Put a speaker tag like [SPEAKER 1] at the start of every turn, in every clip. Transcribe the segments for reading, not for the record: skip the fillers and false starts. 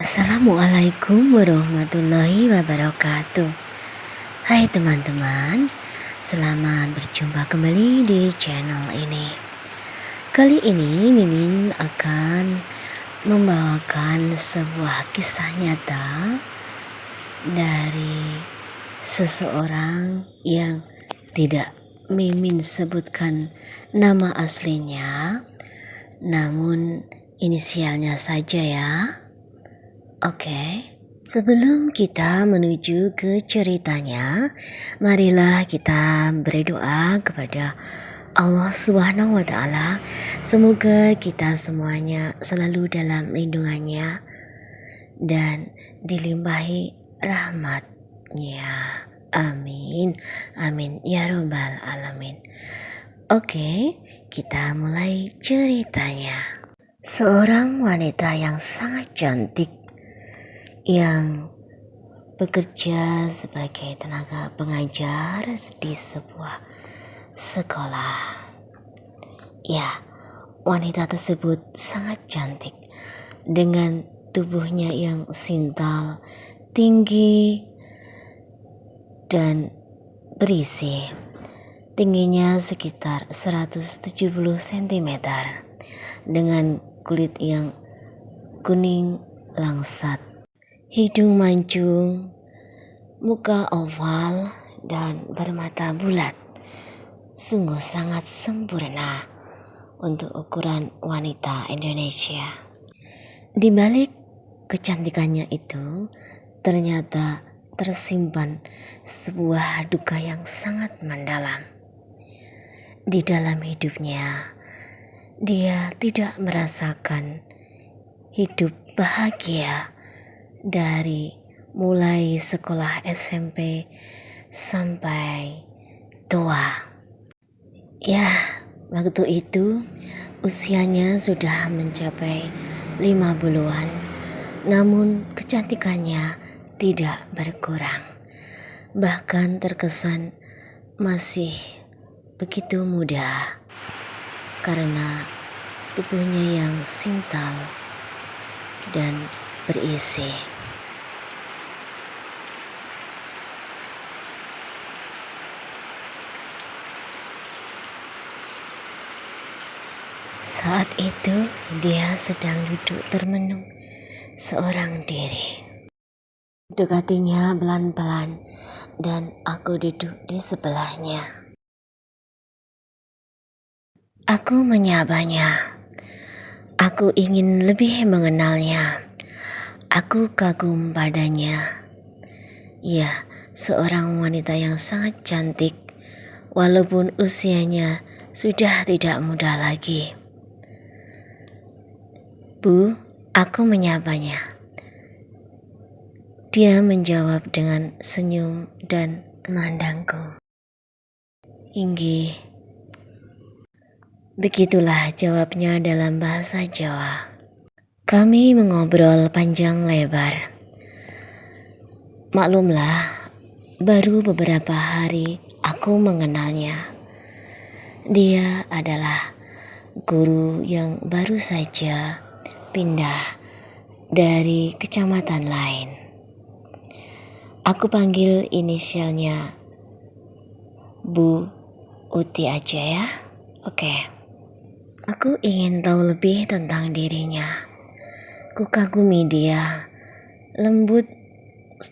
[SPEAKER 1] Assalamualaikum warahmatullahi wabarakatuh. Hai teman-teman, selamat berjumpa kembali di channel ini. Kali ini Mimin akan membawakan sebuah kisah nyata dari seseorang yang tidak Mimin sebutkan nama aslinya, namun inisialnya saja ya. Oke, sebelum kita menuju ke ceritanya, marilah kita berdoa kepada Allah Subhanahu wa Ta'ala. Semoga kita semuanya selalu dalam lindungannya dan dilimpahi rahmatnya. Amin, amin ya robbal alamin. Oke, kita mulai ceritanya. Seorang wanita yang sangat cantik yang bekerja sebagai tenaga pengajar di sebuah sekolah. Ya, wanita tersebut sangat cantik dengan tubuhnya yang sintal, tinggi, dan berisi. Tingginya sekitar 170 cm dengan kulit yang kuning langsat. Hidung mancung, muka oval, dan bermata bulat. Sungguh sangat sempurna untuk ukuran wanita Indonesia. Di balik kecantikannya itu, ternyata tersimpan sebuah duka yang sangat mendalam. Di dalam hidupnya, dia tidak merasakan hidup bahagia dari mulai sekolah SMP sampai tua. Ya, waktu itu usianya sudah mencapai 50-an, namun kecantikannya tidak berkurang. Bahkan terkesan masih begitu muda karena tubuhnya yang sintal dan berisi. Saat itu dia sedang duduk termenung seorang diri. Dekatinya pelan-pelan dan aku duduk di sebelahnya. Aku menyapanya. Aku ingin lebih mengenalnya. Aku kagum padanya. Ya, seorang wanita yang sangat cantik, walaupun usianya sudah tidak muda lagi. Bu, aku menyapanya. Dia menjawab dengan senyum dan memandangku. Inggih. Begitulah jawabnya dalam bahasa Jawa. Kami mengobrol panjang lebar. Maklumlah, baru beberapa hari aku mengenalnya. Dia adalah guru yang baru saja pindah dari kecamatan lain. Aku panggil inisialnya Bu Uti aja ya. Oke. Aku ingin tahu lebih tentang dirinya. Ku kagumi dia, lembut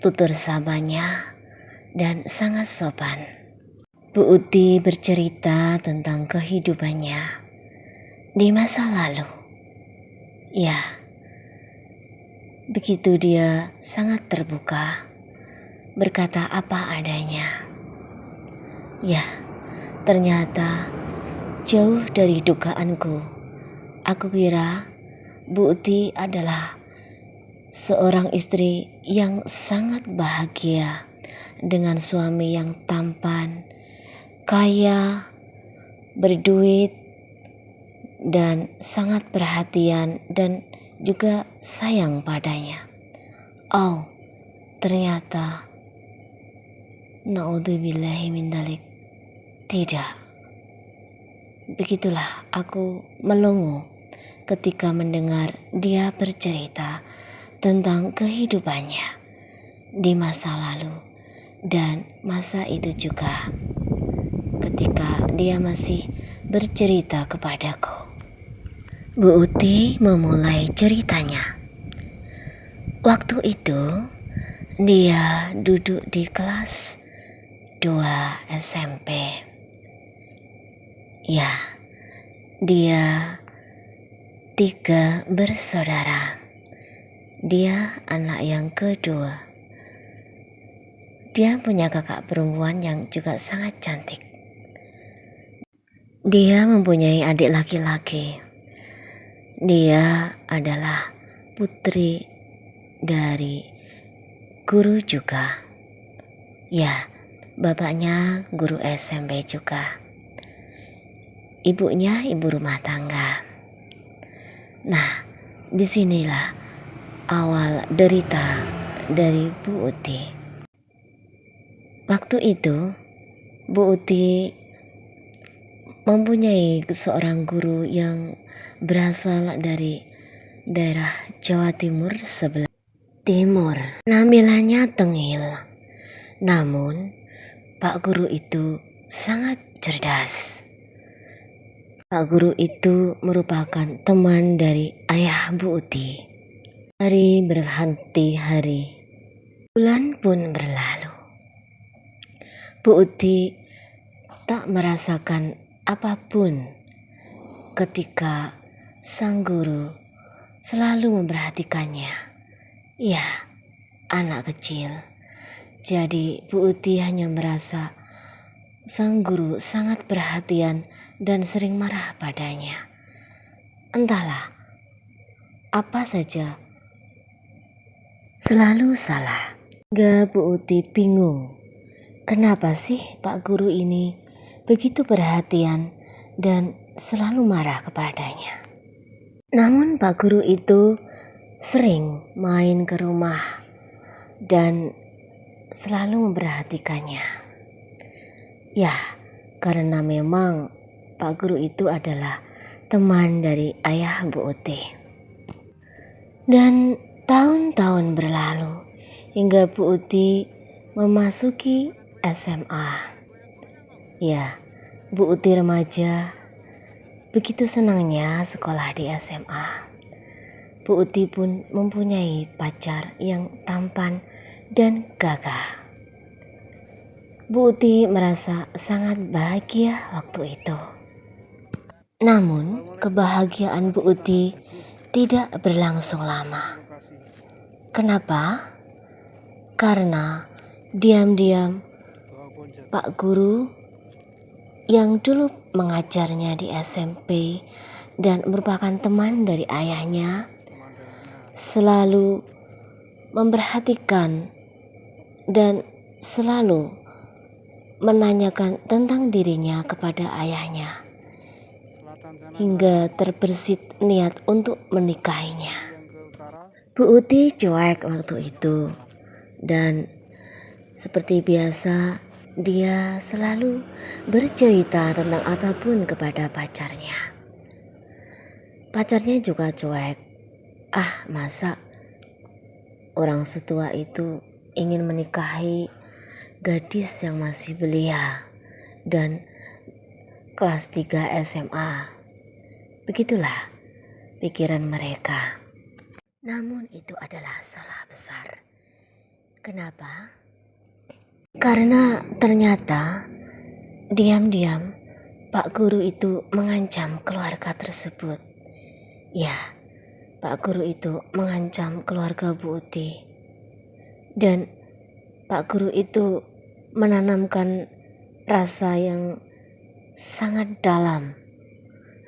[SPEAKER 1] tutur sabanya, dan sangat sopan. Bu Uti bercerita tentang kehidupannya di masa lalu. Ya, begitu dia sangat terbuka, berkata apa adanya. Ya, ternyata jauh dari dugaanku. Aku kira Bu Uti adalah seorang istri yang sangat bahagia dengan suami yang tampan, kaya, berduit, dan sangat perhatian dan juga sayang padanya. Oh, ternyata naudzubillahi min dzalik. Tidak. Begitulah aku melongo ketika mendengar dia bercerita tentang kehidupannya di masa lalu dan masa itu juga ketika dia masih bercerita kepadaku. Bu Uti memulai ceritanya. Waktu itu dia duduk di kelas 2 SMP. Ya, dia 3 bersaudara. Dia anak yang kedua. Dia punya kakak perempuan yang juga sangat cantik. Dia mempunyai adik laki-laki. Dia adalah putri dari guru juga. Ya, bapaknya guru SMP juga. Ibunya ibu rumah tangga. Nah, disinilah awal derita dari Bu Uti. Waktu itu, Bu Uti mempunyai seorang guru yang berasal dari daerah Jawa Timur sebelah timur. Nampilannya tengil. Namun, Pak Guru itu sangat cerdas. Pak Guru itu merupakan teman dari ayah Bu Uti. Hari berganti hari, bulan pun berlalu. Bu Uti tak merasakan apapun ketika sang guru selalu memperhatikannya. Ya, anak kecil. Jadi Bu Uti hanya merasa sang guru sangat perhatian dan sering marah padanya. Entahlah, apa saja selalu salah. Hingga Bu Uti bingung, kenapa sih Pak Guru ini begitu perhatian dan selalu marah kepadanya. Namun Pak Guru itu sering main ke rumah dan selalu memperhatikannya. Ya, karena memang Pak Guru itu adalah teman dari ayah Bu Uti. Dan tahun-tahun berlalu hingga Bu Uti memasuki SMA. Ya, Bu Uti remaja begitu senangnya sekolah di SMA. Bu Uti pun mempunyai pacar yang tampan dan gagah. Bu Uti merasa sangat bahagia waktu itu. Namun, kebahagiaan Bu Uti tidak berlangsung lama. Kenapa? Karena diam-diam Pak Guru yang dulu mengajarnya di SMP dan merupakan teman dari ayahnya selalu memperhatikan dan selalu menanyakan tentang dirinya kepada ayahnya hingga terbersit niat untuk menikahinya. Bu Uti cuek waktu itu dan seperti biasa dia selalu bercerita tentang apapun kepada pacarnya. Pacarnya juga cuek. Masa orang setua itu ingin menikahi gadis yang masih belia dan kelas 3 SMA. Begitulah pikiran mereka. Namun itu adalah salah besar. Kenapa? Karena ternyata diam-diam Pak Guru itu mengancam keluarga tersebut. Ya, Pak Guru itu mengancam keluarga Bu Uti. Dan Pak Guru itu menanamkan rasa yang sangat dalam.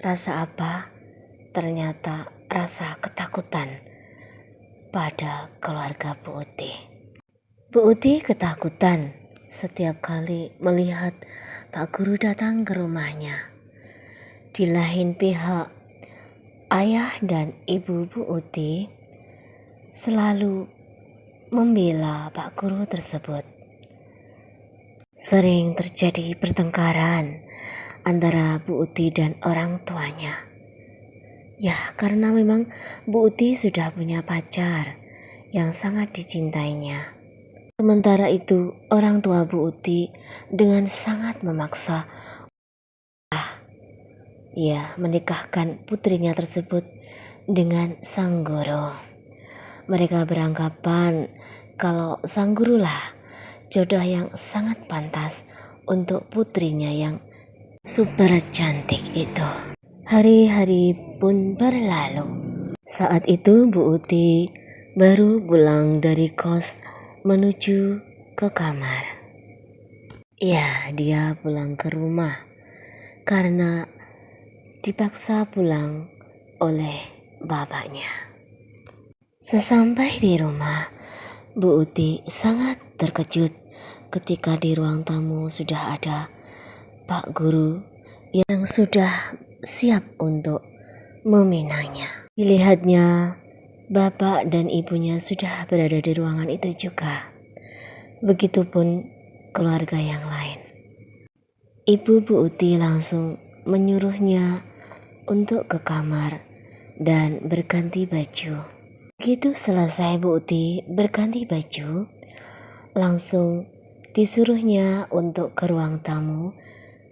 [SPEAKER 1] Rasa apa? Ternyata rasa ketakutan pada keluarga Bu Uti. Bu Uti ketakutan setiap kali melihat Pak Guru datang ke rumahnya. Di lain pihak, ayah dan ibu Bu Uti selalu membela Pak Guru tersebut. Sering terjadi pertengkaran antara Bu Uti dan orang tuanya. Ya, karena memang Bu Uti sudah punya pacar yang sangat dicintainya. Sementara itu, orang tua Bu Uti dengan sangat memaksa menikahkan putrinya tersebut dengan sang guru. Mereka beranggapan kalau sang gurulah jodoh yang sangat pantas untuk putrinya yang super cantik itu. Hari-hari pun berlalu. Saat itu Bu Uti baru pulang dari kos menuju ke kamar. Ya, dia pulang ke rumah karena dipaksa pulang oleh bapaknya. Sesampai di rumah, Bu Uti sangat terkejut ketika di ruang tamu sudah ada Pak Guru yang sudah siap untuk meminangnya. Dilihatnya, bapak dan ibunya sudah berada di ruangan itu juga. Begitupun keluarga yang lain. Ibu Bu Uti langsung menyuruhnya untuk ke kamar dan berganti baju. Begitu selesai Bu Uti berganti baju, langsung disuruhnya untuk ke ruang tamu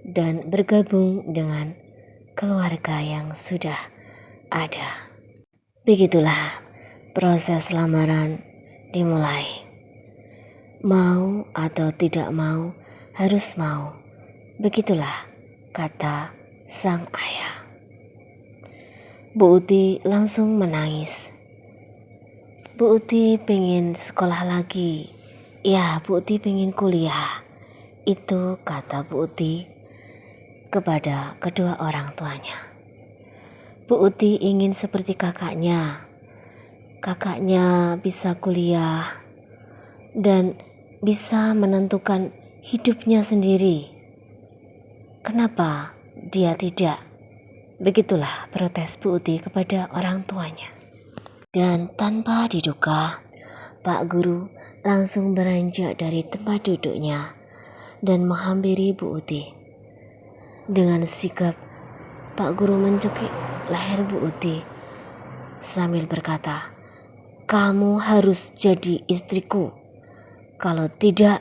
[SPEAKER 1] dan bergabung dengan keluarga yang sudah ada. Begitulah proses lamaran dimulai. Mau atau tidak mau, harus mau. Begitulah kata sang ayah. Bu Uti langsung menangis. Bu Uti pengen sekolah lagi. Ya, Bu Uti pengen kuliah. Itu kata Bu Uti kepada kedua orang tuanya. Bu Uti ingin seperti kakaknya. Kakaknya bisa kuliah dan bisa menentukan hidupnya sendiri. Kenapa dia tidak? Begitulah protes Bu Uti kepada orang tuanya. Dan tanpa diduga, Pak Guru langsung beranjak dari tempat duduknya dan menghampiri Bu Uti. Dengan sigap, Pak Guru mencekik leher Bu Uti sambil berkata, "Kamu harus jadi istriku. Kalau tidak,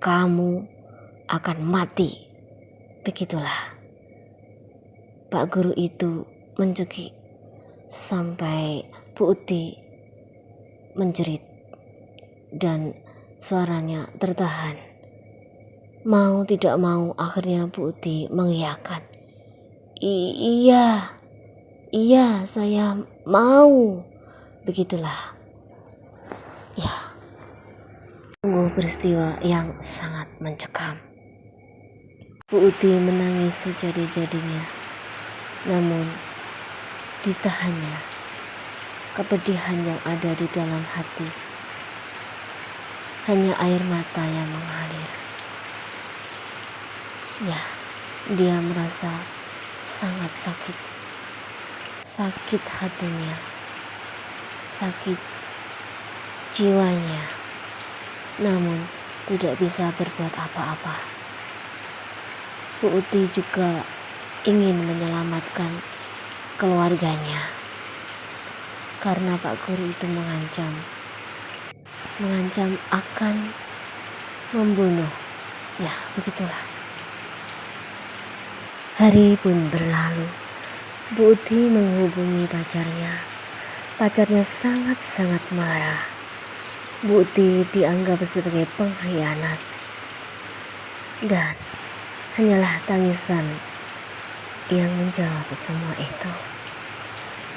[SPEAKER 1] kamu akan mati." Begitulah. Pak Guru itu mencekik sampai Bu Uti menjerit dan suaranya tertahan. Mau tidak mau akhirnya Bu Uti mengiyakan. Iya, saya mau. Begitulah. Ya, sungguh peristiwa yang sangat mencekam. Bu Uti menangis sejadi-jadinya. Namun ditahannya kepedihan yang ada di dalam hati. Hanya air mata yang mengalir. Ya, dia merasa sangat sakit. Sakit hatinya. Sakit jiwanya. Namun tidak bisa berbuat apa-apa. Bu Uti juga ingin menyelamatkan keluarganya karena Pak Guru itu mengancam akan membunuh. Ya, begitulah. Hari pun berlalu. Bu Uti menghubungi pacarnya. Pacarnya sangat-sangat marah. Bu Uti dianggap sebagai pengkhianat. Dan hanyalah tangisan yang menjawab semua itu.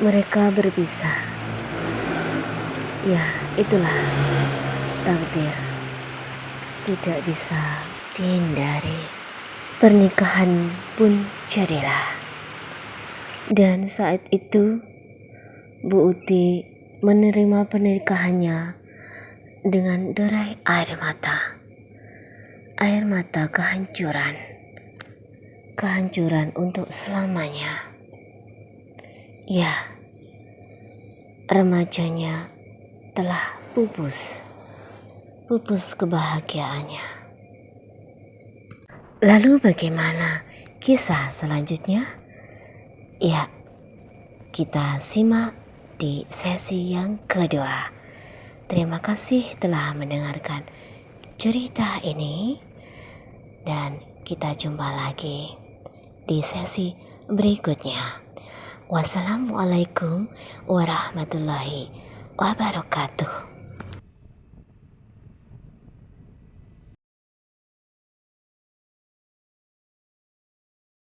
[SPEAKER 1] Mereka berpisah. Ya, itulah takdir. Tidak bisa dihindari. Pernikahan pun jadilah. Dan saat itu Bu Uti menerima pernikahannya dengan derai air mata. Air mata kehancuran. Kehancuran untuk selamanya. Ya, remajanya telah pupus kebahagiaannya. Lalu bagaimana kisah selanjutnya? Ya, kita simak di sesi yang kedua. Terima kasih telah mendengarkan cerita ini, dan kita jumpa lagi di sesi berikutnya. Wassalamualaikum warahmatullahi wabarakatuh.